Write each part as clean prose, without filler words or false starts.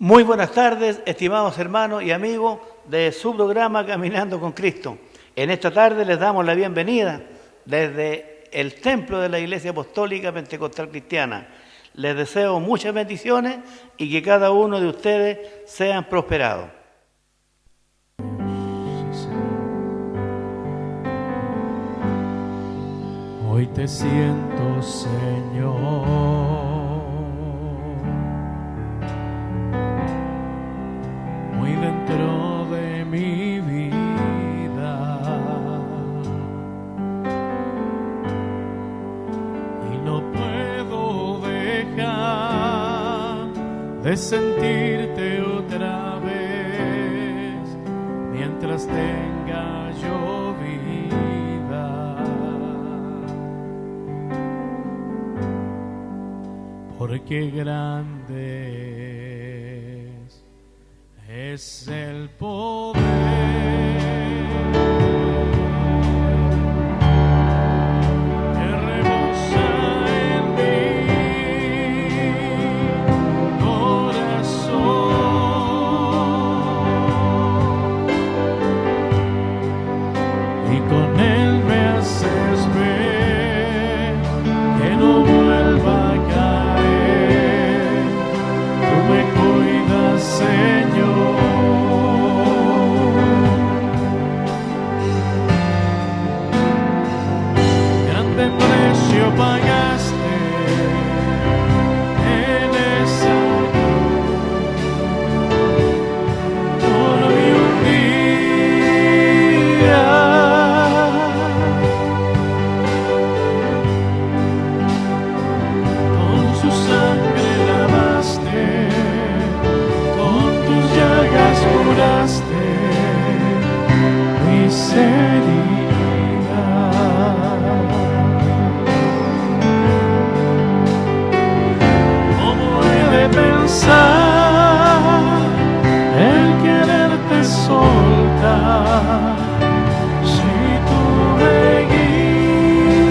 Muy buenas tardes, estimados hermanos y amigos de su programa Caminando con Cristo. En esta tarde les damos la bienvenida desde el templo de la Iglesia Apostólica Pentecostal Cristiana. Les deseo muchas bendiciones y que cada uno de ustedes sean prosperados. Hoy te siento, Señor, muy dentro de mi vida, y no puedo dejar de sentirte otra vez mientras tenga yo vida. Porque grande es el poder que rebosa en mi corazón, y con él me haces ver que no vuelva a caer. Tú me cuidas, Señor. Grande precio pagaste en esa cruz por mí un día. Con su sangre lavaste, con tus llagas curaste mis heridas. ¿Cómo he de pensar el quererte soltar si tú me guías?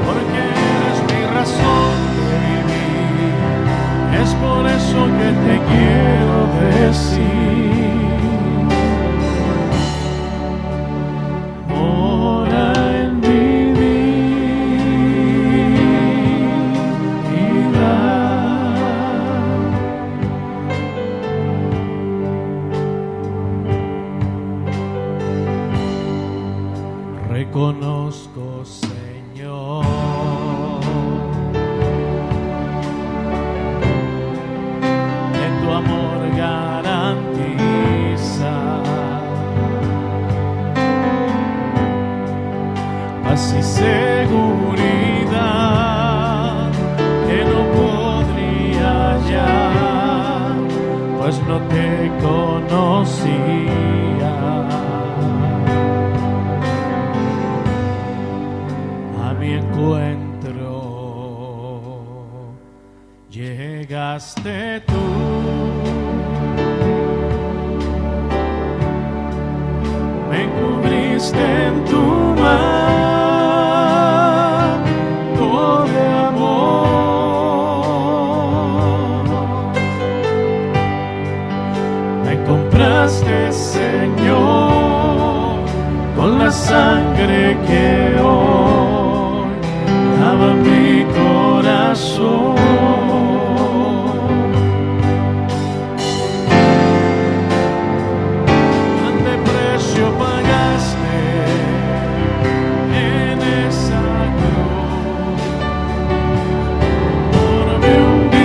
Porque eres mi razón de vivir, es por eso que te quiero decir: mora en mi vida. Reconozco, Señor, que tu amor garantiza paz y seguridad que no podría hallar, pues no te conocía. A mi encuentro llegaste tú, me cubriste en tu manto de amor, me compraste, Señor, con la sangre que hoy lava mi corazón. Grande precio pagaste en esa cruz por mí un día.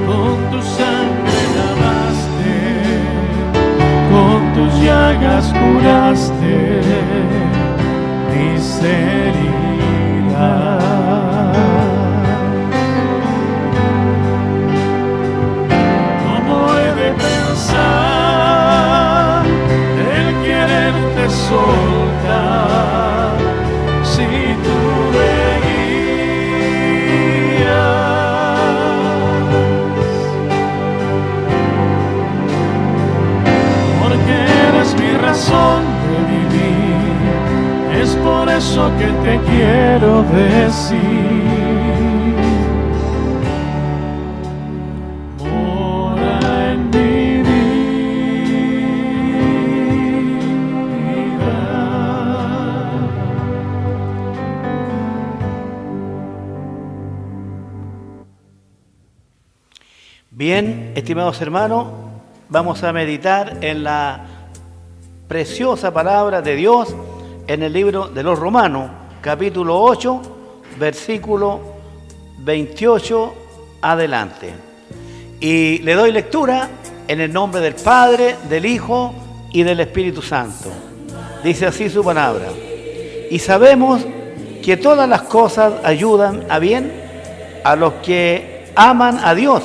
Con tu sangre lavaste, con tus llagas curaste mis heridas. ¿Cómo he de pensar el quererte soltar si tú me guías? eso que te quiero decir. Mora en mi vida. Bien, estimados hermanos, vamos a meditar en la preciosa palabra de Dios en el libro de los Romanos, capítulo 8, versículo 28 adelante. Y le doy lectura en el nombre del Padre, del Hijo y del Espíritu Santo. Dice así su palabra. Y sabemos que todas las cosas ayudan a bien a los que aman a Dios,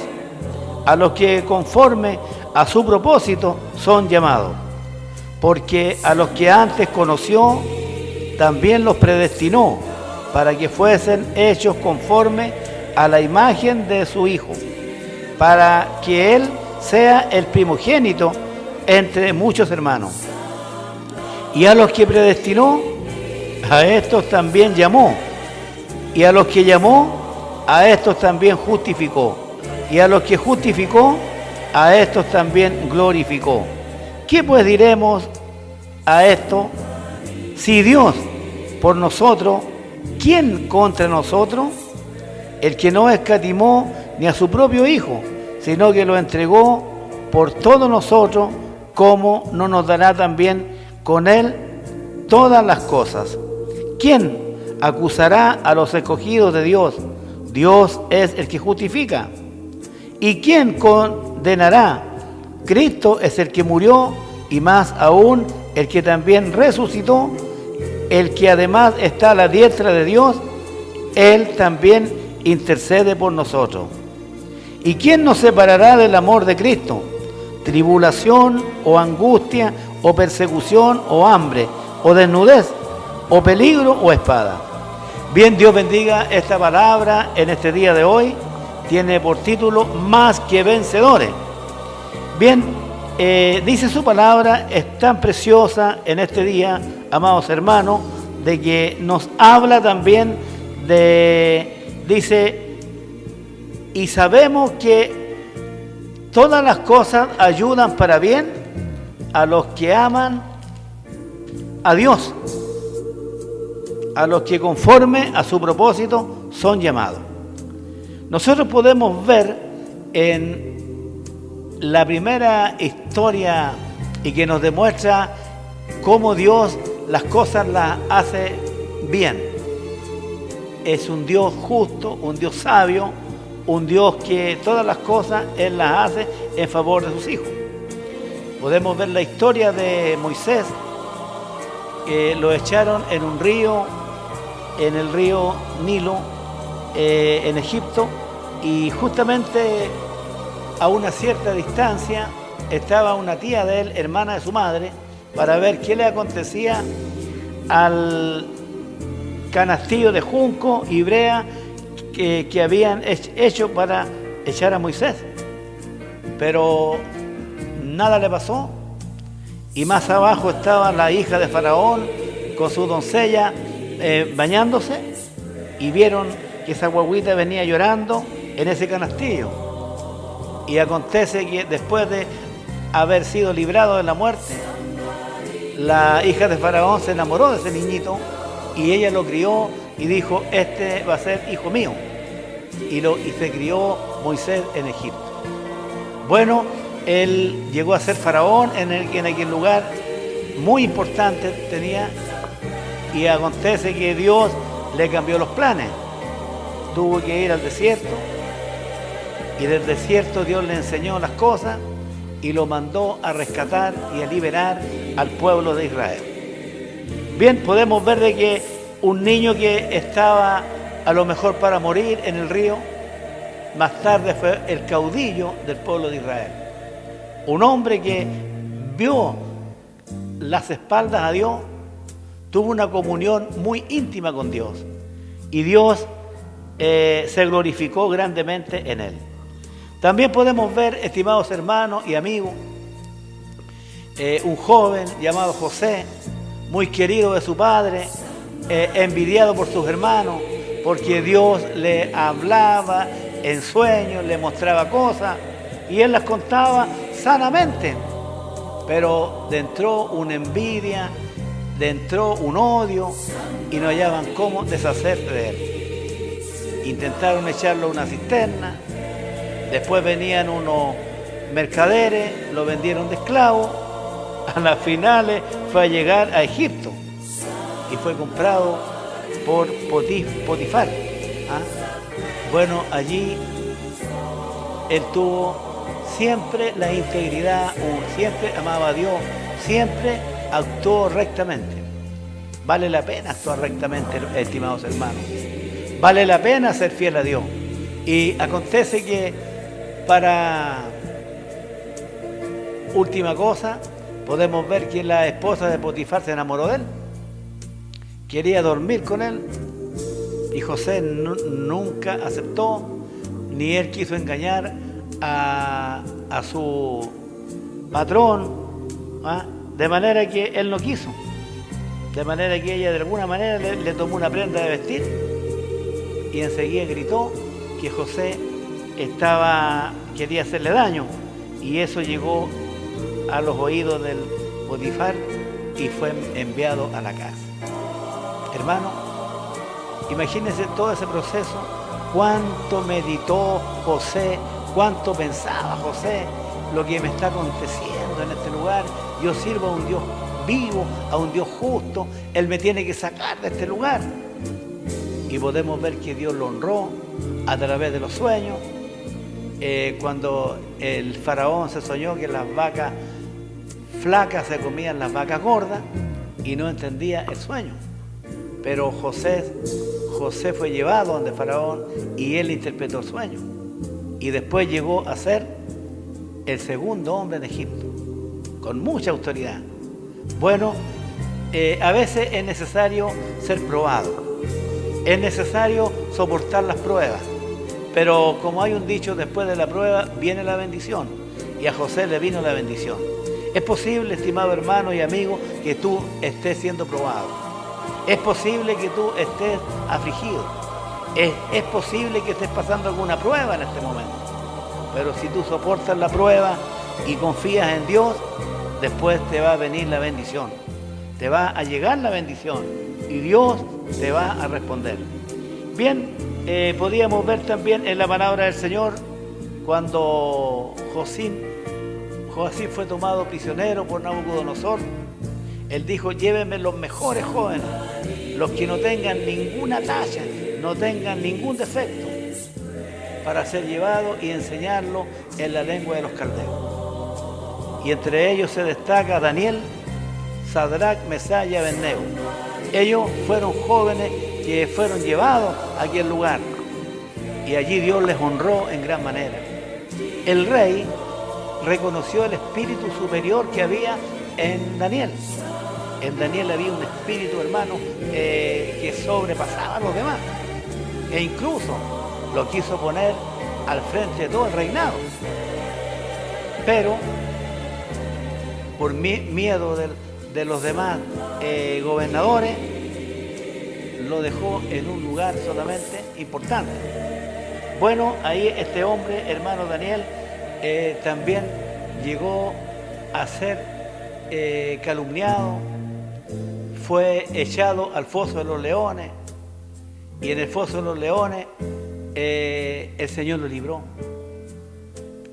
a los que conforme a su propósito son llamados. Porque a los que antes conoció, también los predestinó para que fuesen hechos conforme a la imagen de su Hijo, para que Él sea el primogénito entre muchos hermanos. Y a los que predestinó, a estos también llamó. Y a los que llamó, a estos también justificó. Y a los que justificó, a estos también glorificó. ¿Qué pues diremos a esto? Si Dios por nosotros, ¿quién contra nosotros? El que no escatimó ni a su propio Hijo, sino que lo entregó por todos nosotros, ¿cómo no nos dará también con Él todas las cosas? ¿Quién acusará a los escogidos de Dios? Dios es el que justifica. ¿Y quién condenará? Cristo es el que murió, y más aún el que también resucitó, el que además está a la diestra de Dios, Él también intercede por nosotros. ¿Y quién nos separará del amor de Cristo? ¿Tribulación o angustia o persecución o hambre o desnudez o peligro o espada? Bien, Dios bendiga esta palabra en este día de hoy. Tiene por título Más que vencedores. Bien, dice su palabra, es tan preciosa en este día, amados hermanos, de que nos habla también dice, y sabemos que todas las cosas ayudan para bien a los que aman a Dios, a los que conforme a su propósito son llamados. Nosotros podemos ver en la primera historia y que nos demuestra cómo Dios las cosas las hace bien. Es un Dios justo, un Dios sabio, un Dios que todas las cosas Él las hace en favor de sus hijos. Podemos ver la historia de Moisés, que lo echaron en un río, en el río Nilo, en Egipto, y justamente a una cierta distancia estaba una tía de él, hermana de su madre, para ver qué le acontecía al canastillo de junco y brea que habían hecho para echar a Moisés. Pero nada le pasó, y más abajo estaba la hija de Faraón con su doncella bañándose, y vieron que esa guagüita venía llorando en ese canastillo. Y acontece que después de haber sido librado de la muerte, la hija de Faraón se enamoró de ese niñito y ella lo crió y dijo, este va a ser hijo mío. Y se crió Moisés en Egipto. Bueno, él llegó a ser faraón en aquel lugar muy importante tenía, y acontece que Dios le cambió los planes. Tuvo que ir al desierto, y del desierto Dios le enseñó las cosas y lo mandó a rescatar y a liberar al pueblo de Israel. Bien, podemos ver de que un niño que estaba a lo mejor para morir en el río, más tarde fue el caudillo del pueblo de Israel. Un hombre que vio las espaldas a Dios, tuvo una comunión muy íntima con Dios, y Dios se glorificó grandemente en él. También podemos ver, estimados hermanos y amigos, un joven llamado José, muy querido de su padre, envidiado por sus hermanos, porque Dios le hablaba en sueños, le mostraba cosas y él las contaba sanamente. Pero le entró una envidia, le entró un odio y no hallaban cómo deshacerse de él. Intentaron echarlo a una cisterna, después venían unos mercaderes, lo vendieron de esclavo, a las finales fue a llegar a Egipto y fue comprado por Potifar. ¿Ah? Bueno, allí él tuvo siempre la integridad, siempre amaba a Dios, siempre actuó rectamente. Vale la pena actuar rectamente, estimados hermanos. Vale la pena ser fiel a Dios. Y acontece que para última cosa, podemos ver que la esposa de Potifar se enamoró de él. Quería dormir con él y José nunca aceptó, ni él quiso engañar a su patrón, ¿ah? De manera que él no quiso, de manera que ella de alguna manera le tomó una prenda de vestir y enseguida gritó que José quería hacerle daño, y eso llegó a los oídos del Potifar y fue enviado a la casa. Hermano, imagínense todo ese proceso, cuánto meditó José, cuánto pensaba José, lo que me está aconteciendo en este lugar. Yo sirvo a un Dios vivo, a un Dios justo, Él me tiene que sacar de este lugar. Y podemos ver que Dios lo honró a través de los sueños. Cuando el faraón se soñó que las vacas flacas se comían las vacas gordas y no entendía el sueño. Pero José fue llevado donde Faraón y él interpretó el sueño. Y después llegó a ser el segundo hombre en Egipto, con mucha autoridad. Bueno, a veces es necesario ser probado, es necesario soportar las pruebas. Pero como hay un dicho, después de la prueba viene la bendición. Y a José le vino la bendición. Es posible, estimado hermano y amigo, que tú estés siendo probado. Es posible que tú estés afligido. Es posible que estés pasando alguna prueba en este momento. Pero si tú soportas la prueba y confías en Dios, después te va a venir la bendición. Te va a llegar la bendición y Dios te va a responder. Bien, podíamos ver también en la palabra del Señor cuando Josín fue tomado prisionero por Nabucodonosor. Él dijo: llévenme los mejores jóvenes, los que no tengan ninguna talla, no tengan ningún defecto, para ser llevados y enseñarlo en la lengua de los caldeos. Y entre ellos se destaca Daniel, Sadrac, Mesach y Abednego. Ellos fueron jóvenes que fueron llevados a aquel lugar y allí Dios les honró en gran manera. El rey reconoció el espíritu superior que había en Daniel. En Daniel había un espíritu, hermano, que sobrepasaba a los demás, e incluso lo quiso poner al frente de todo el reinado. Pero por miedo de los demás gobernadores, lo dejó en un lugar solamente importante. Bueno, ahí este hombre, hermano Daniel, también llegó a ser calumniado, fue echado al foso de los leones, y en el foso de los leones el Señor lo libró,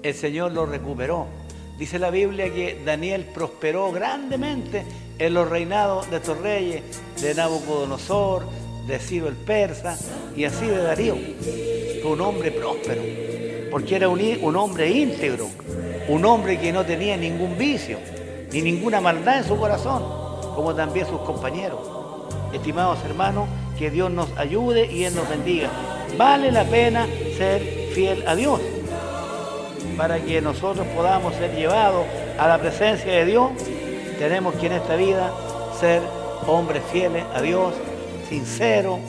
el Señor lo recuperó. Dice la Biblia que Daniel prosperó grandemente en los reinados de estos reyes, de Nabucodonosor, de Ciro el persa y así de Darío. Fue un hombre próspero, porque era un hombre íntegro, un hombre que no tenía ningún vicio, ni ninguna maldad en su corazón, como también sus compañeros. Estimados hermanos, que Dios nos ayude y Él nos bendiga. Vale la pena ser fiel a Dios. Para que nosotros podamos ser llevados a la presencia de Dios, tenemos que en esta vida ser hombres fieles a Dios, sinceros,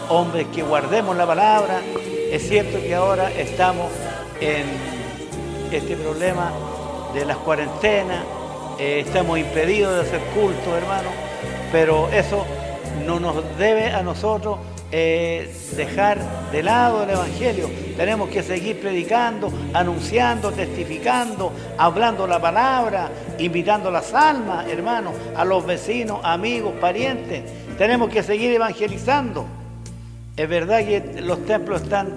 hombres que guardemos la palabra. Es cierto que ahora estamos en este problema de las cuarentenas, estamos impedidos de hacer culto, hermano, pero eso no nos debe a nosotros dejar de lado el Evangelio. Tenemos que seguir predicando, anunciando, testificando, hablando la palabra, invitando las almas, hermanos, a los vecinos, amigos, parientes. Tenemos que seguir evangelizando. Es verdad que los templos están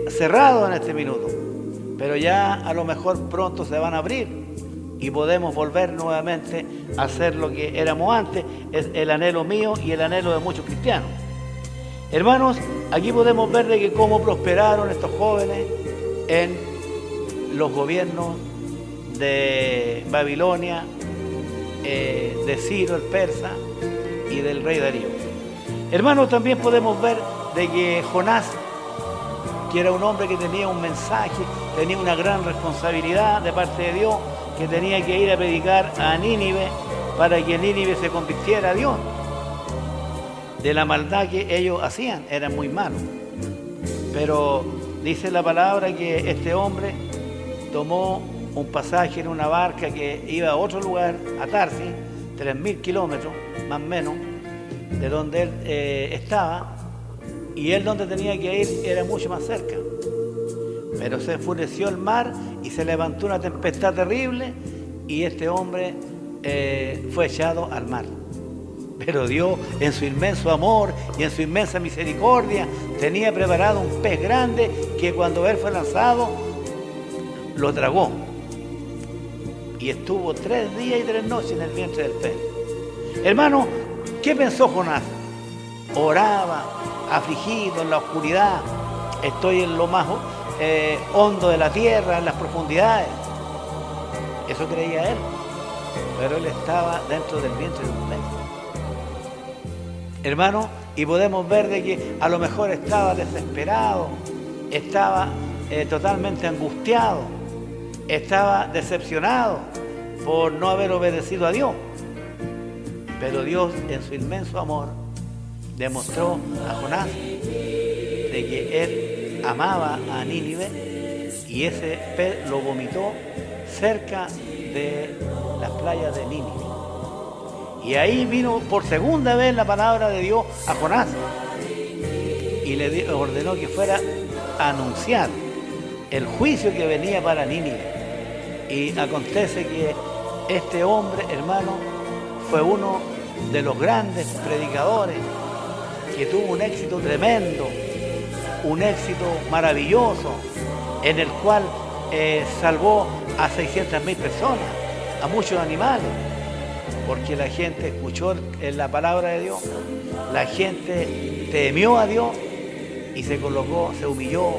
cerrados en este minuto, pero ya a lo mejor pronto se van a abrir y podemos volver nuevamente a hacer lo que éramos antes. Es el anhelo mío y el anhelo de muchos cristianos. Hermanos, aquí podemos ver de que cómo prosperaron estos jóvenes en los gobiernos de Babilonia, de Ciro el persa y del rey Darío. Hermanos, también podemos ver de que Jonás, que era un hombre que tenía un mensaje, tenía una gran responsabilidad de parte de Dios, que tenía que ir a predicar a Nínive para que Nínive se convirtiera a Dios. De la maldad que ellos hacían, eran muy malos. Pero dice la palabra que este hombre tomó un pasaje en una barca que iba a otro lugar, a Tarsis, 3.000 kilómetros, más o menos, de donde él estaba, y él donde tenía que ir era mucho más cerca. Pero se enfureció el mar y se levantó una tempestad terrible y este hombre fue echado al mar. Pero Dios, en su inmenso amor y en su inmensa misericordia, tenía preparado un pez grande que cuando él fue lanzado, lo tragó. Y estuvo 3 días y 3 noches en el vientre del pez. Hermano, ¿qué pensó Jonás? Oraba, afligido en la oscuridad. Estoy en lo más hondo de la tierra, en las profundidades. Eso creía él. Pero él estaba dentro del vientre de un pez. Hermano, y podemos ver de que a lo mejor estaba desesperado, estaba totalmente angustiado, estaba decepcionado por no haber obedecido a Dios. Pero Dios, en su inmenso amor, demostró a Jonás de que él amaba a Nínive y ese pez lo vomitó cerca de las playas de Nínive. Y ahí vino por segunda vez la palabra de Dios a Jonás y le ordenó que fuera a anunciar el juicio que venía para Nínive. Y acontece que este hombre, hermano, fue uno de los grandes predicadores que tuvo un éxito tremendo, un éxito maravilloso, en el cual salvó a 600.000 personas, a muchos animales, porque la gente escuchó la palabra de Dios, la gente temió a Dios y se colocó, se humilló,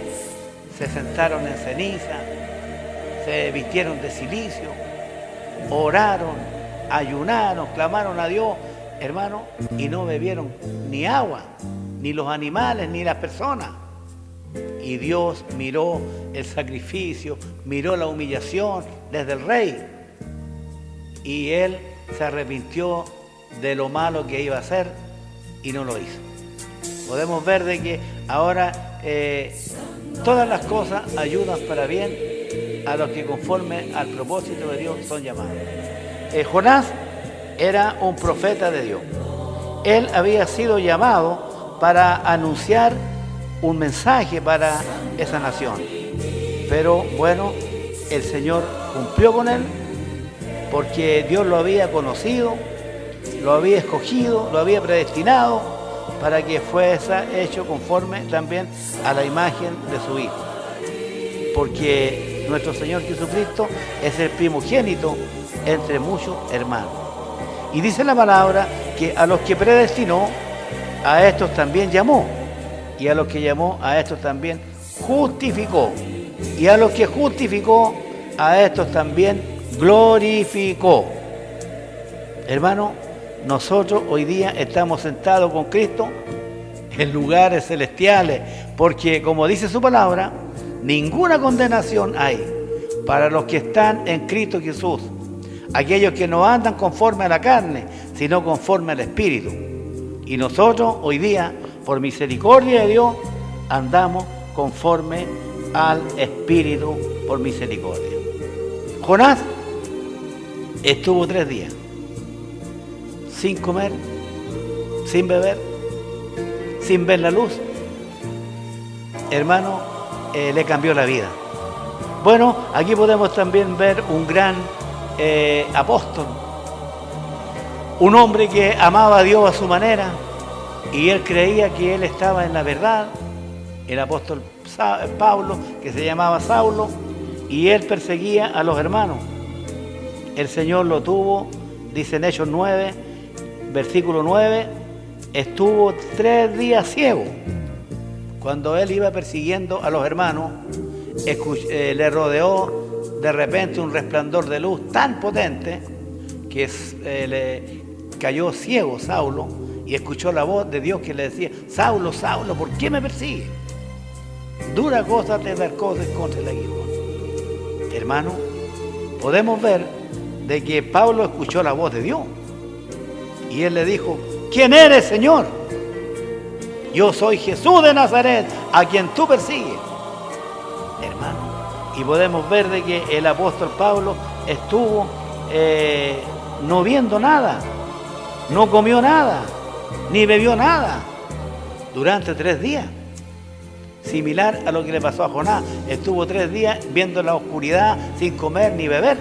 se sentaron en ceniza, se vistieron de cilicio, oraron, ayunaron, clamaron a Dios, hermano, y no bebieron ni agua, ni los animales, ni las personas. Y Dios miró el sacrificio, miró la humillación desde el rey. Y él se arrepintió de lo malo que iba a hacer y no lo hizo. Podemos ver de que ahora todas las cosas ayudan para bien a los que conforme al propósito de Dios son llamados. Jonás era un profeta de Dios. Él había sido llamado para anunciar un mensaje para esa nación. Pero bueno, el Señor cumplió con él porque Dios lo había conocido, lo había escogido, lo había predestinado para que fuese hecho conforme también a la imagen de su Hijo. Porque nuestro Señor Jesucristo es el primogénito entre muchos hermanos. Y dice la palabra que a los que predestinó, a estos también llamó. Y a los que llamó, a estos también justificó. Y a los que justificó, a estos también glorificó. Hermano, nosotros hoy día estamos sentados con Cristo en lugares celestiales, porque como dice su palabra, ninguna condenación hay para los que están en Cristo Jesús, aquellos que no andan conforme a la carne, sino conforme al Espíritu. Y nosotros hoy día, por misericordia de Dios, andamos conforme al Espíritu por misericordia. Jonás estuvo 3 días sin comer sin beber, sin ver la luz, hermano, le cambió la vida. Bueno, aquí podemos también ver un gran apóstol, un hombre que amaba a Dios a su manera y él creía que él estaba en la verdad, el apóstol Pablo, que se llamaba Saulo, y él perseguía a los hermanos. El Señor lo tuvo, dice en Hechos 9, versículo 9, estuvo 3 días ciego. Cuando él iba persiguiendo a los hermanos, le rodeó de repente un resplandor de luz tan potente que le cayó ciego Saulo y escuchó la voz de Dios que le decía: Saulo, Saulo, ¿por qué me persigues? Dura cosa te dar cosas contra el aguijón. Hermano, podemos ver de que Pablo escuchó la voz de Dios y él le dijo: ¿quién eres, Señor? Yo soy Jesús de Nazaret, a quien tú persigues. Hermano, y podemos ver de que el apóstol Pablo estuvo no viendo nada, no comió nada, ni bebió nada durante 3 días. Similar a lo que le pasó a Jonás, estuvo 3 días viendo la oscuridad sin comer ni beber.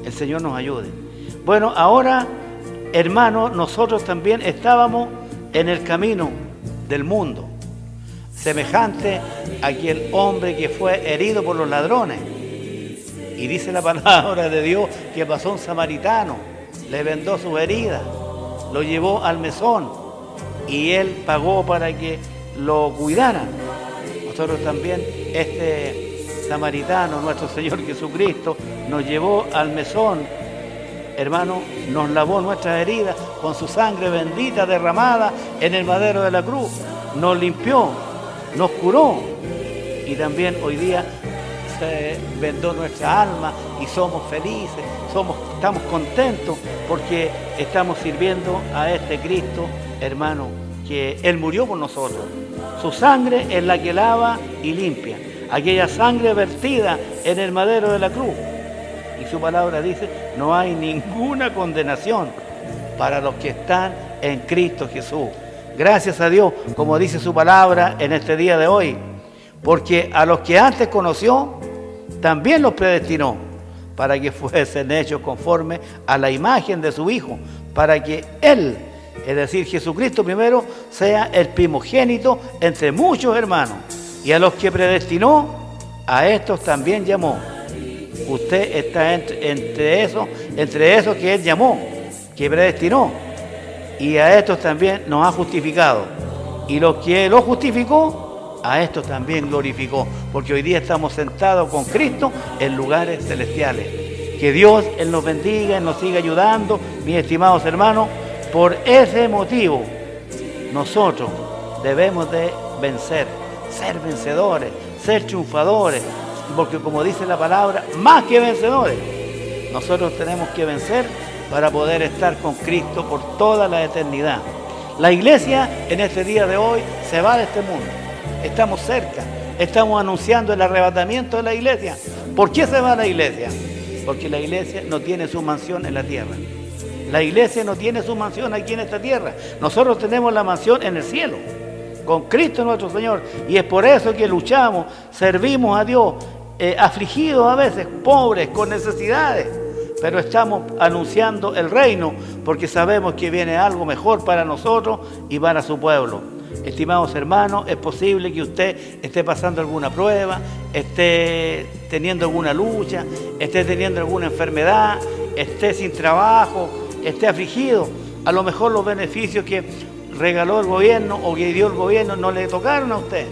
El Señor nos ayude. Bueno, ahora, hermanos, nosotros también estábamos en el camino del mundo, semejante a aquel hombre que fue herido por los ladrones. Y dice la palabra de Dios que pasó un samaritano, le vendó sus heridas, lo llevó al mesón y él pagó para que lo cuidaran. Nosotros también, este samaritano, nuestro Señor Jesucristo, nos llevó al mesón, hermano, nos lavó nuestras heridas con su sangre bendita derramada en el madero de la cruz, nos limpió, nos curó y también hoy día se vendó nuestra alma y somos felices, estamos contentos porque estamos sirviendo a este Cristo, hermano, que Él murió por nosotros. Su sangre es la que lava y limpia, aquella sangre vertida en el madero de la cruz. Y su palabra dice: no hay ninguna condenación para los que están en Cristo Jesús. Gracias a Dios, como dice su palabra en este día de hoy, porque a los que antes conoció, también los predestinó para que fuesen hechos conforme a la imagen de su Hijo, para que Él, es decir, Jesucristo primero, sea el primogénito entre muchos hermanos. Y a los que predestinó, a estos también llamó. Usted está entre esos que Él llamó, que predestinó. Y a estos también nos ha justificado. Y los que lo justificó, a estos también glorificó. Porque hoy día estamos sentados con Cristo en lugares celestiales. Que Dios, Él nos bendiga, Él nos siga ayudando, mis estimados hermanos. Por ese motivo, nosotros debemos de vencer, ser vencedores, ser triunfadores, porque como dice la palabra, más que vencedores, nosotros tenemos que vencer para poder estar con Cristo por toda la eternidad. La iglesia en este día de hoy se va de este mundo, estamos cerca, estamos anunciando el arrebatamiento de la iglesia. ¿Por qué se va la iglesia? Porque la iglesia no tiene su mansión en la tierra. La iglesia no tiene su mansión aquí en esta tierra. Nosotros tenemos la mansión en el cielo, con Cristo nuestro Señor. Y es por eso que luchamos, servimos a Dios, afligidos a veces, pobres, con necesidades. Pero estamos anunciando el reino porque sabemos que viene algo mejor para nosotros y para su pueblo. Estimados hermanos, es posible que usted esté pasando alguna prueba, esté teniendo alguna lucha, esté teniendo alguna enfermedad, esté sin trabajo, esté afligido. A lo mejor los beneficios que regaló el gobierno o que dio el gobierno no le tocaron a usted.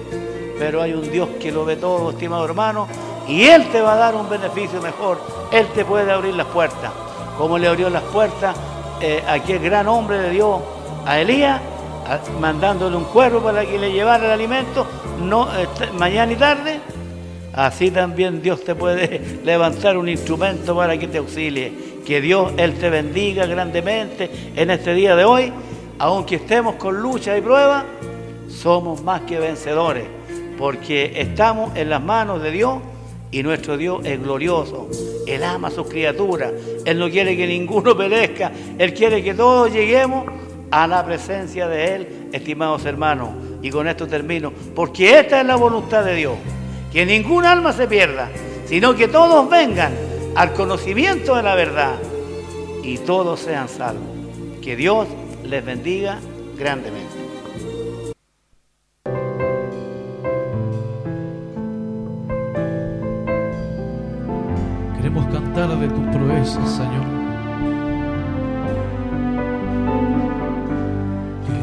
Pero hay un Dios que lo ve todo, estimado hermano, y Él te va a dar un beneficio mejor. Él te puede abrir las puertas. Como le abrió las puertas a aquel gran hombre de Dios, a Elías, mandándole un cuervo para que le llevara el alimento mañana y tarde. Así también Dios te puede levantar un instrumento para que te auxilie. Que Dios, Él te bendiga grandemente en este día de hoy. Aunque estemos con lucha y prueba, somos más que vencedores, porque estamos en las manos de Dios y nuestro Dios es glorioso. Él ama a sus criaturas. Él no quiere que ninguno perezca. Él quiere que todos lleguemos a la presencia de Él, estimados hermanos. Y con esto termino, porque esta es la voluntad de Dios, que ningún alma se pierda, sino que todos vengan al conocimiento de la verdad y todos sean salvos. Que Dios les bendiga grandemente. Queremos cantar de tus proezas, Señor.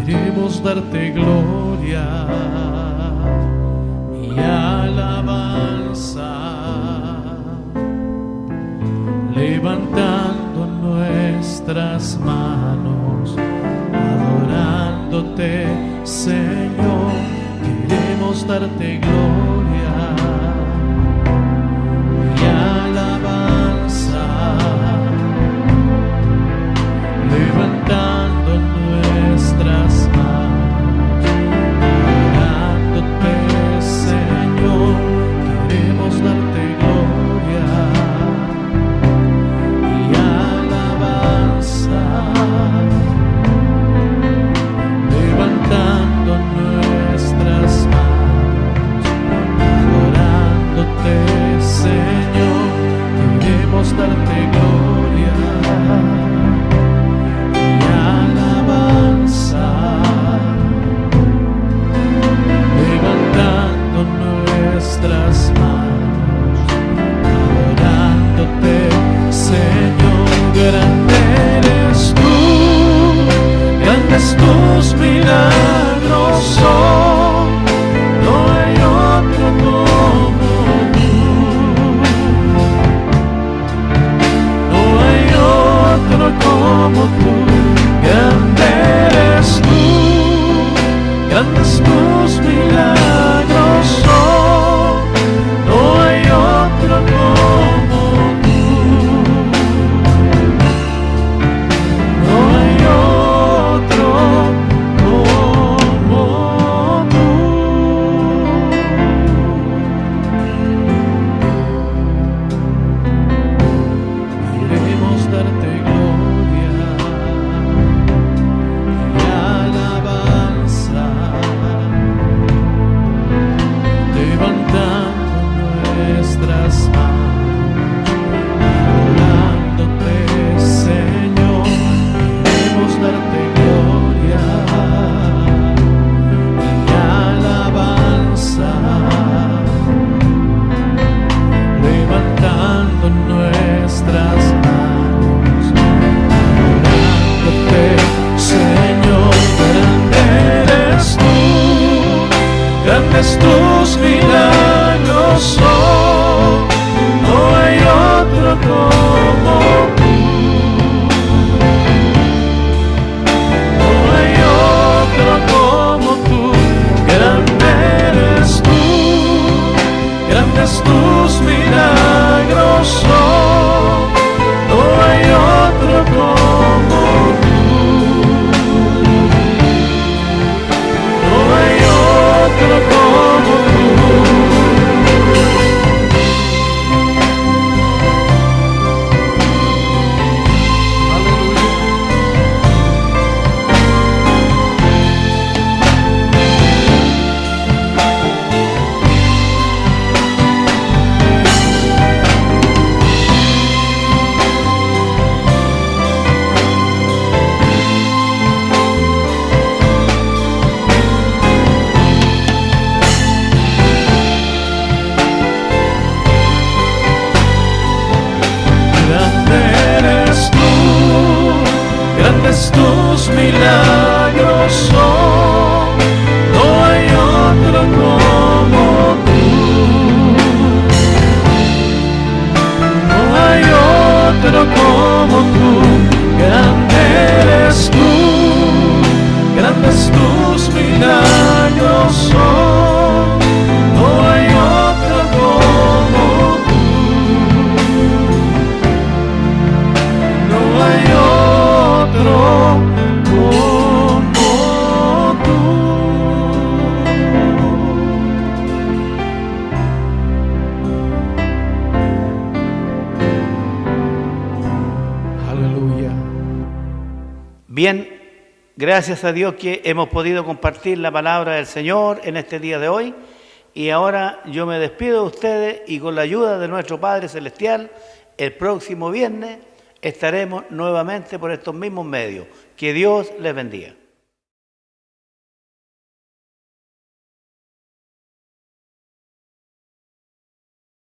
Queremos darte gloria y alabanza, levantando nuestras manos, adorándote, Señor. Queremos darte gloria y alabanza, levantando nuestras manos, adorándote, Señor. Queremos darte gloria y alabanza, levantando nuestras manos, adorándote, Señor. Queremos darte gloria y alabanza, levantando nuestras manos, adorándote, Señor. Grande eres tú, grandes tus milagros son, no hay otro como tú, no hay otro como tú. Grande eres tú, grandes tus milagros son, no hay otro como tú, no hay otro como tú. Queremos darte gloria y alabanza, levantando nuestras manos, adorándote, Señor. Queremos darte gloria y alabanza, levantando nuestras manos, adorándote, Señor. Grande eres tú, grandes tus milagros son, no hay otro como tú, no hay otro como tú. Grande eres tú, grandes tus milagros son, no hay otro como tú, no hay otro como tú. Grandes tus milagros son, no hay otro como tú, no hay otro como tú. Grande eres tú, grandes tus milagros son, no hay otro como tú, no hay otro como tú. Bien, Gracias a Dios que hemos podido compartir la palabra del Señor en este día de hoy. Y ahora yo me despido de ustedes y con la ayuda de nuestro Padre Celestial, el próximo viernes estaremos nuevamente por estos mismos medios. Que Dios les bendiga.